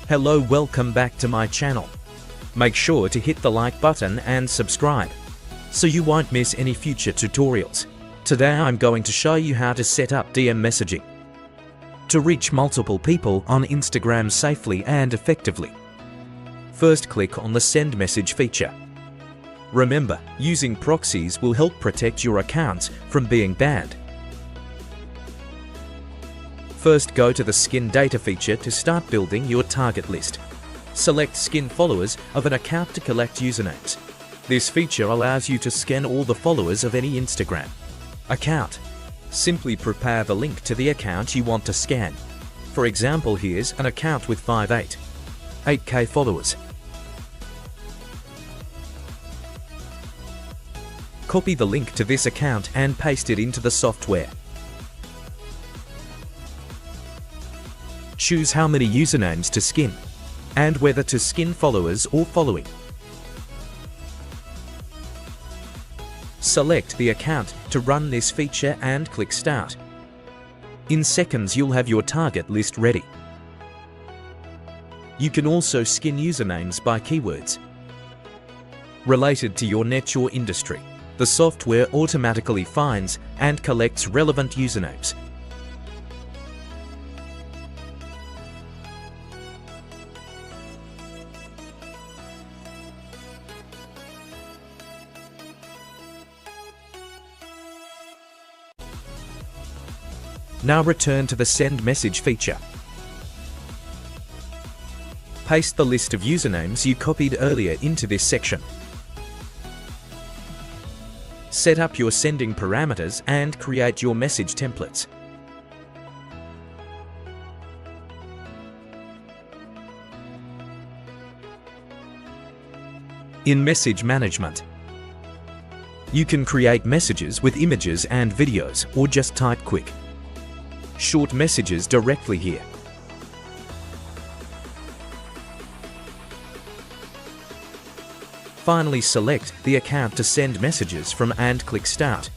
Hello, welcome back to my channel. Make sure to hit the like button and subscribe, so you won't miss any future tutorials. Today I'm going to show you how to set up DM messaging to reach multiple people on Instagram safely and effectively. First, click on the Send Message feature. Remember, using proxies will help protect your accounts from being banned. First, go to the Skin Data feature to start building your target list. Select Skin Followers of an account to collect usernames. This feature allows you to scan all the followers of any Instagram account. Simply prepare the link to the account you want to scan. For example, here's an account with 8K followers. Copy the link to this account and paste it into the software. Choose how many usernames to skin, and whether to skin followers or following. Select the account to run this feature and click Start. In seconds you'll have your target list ready. You can also skin usernames by keywords related to your niche or industry. The software automatically finds and collects relevant usernames. Now return to the Send Message feature. Paste the list of usernames you copied earlier into this section. Set up your sending parameters and create your message templates. In Message Management, you can create messages with images and videos, or just type quick, short messages directly here. Finally, select the account to send messages from and click Start.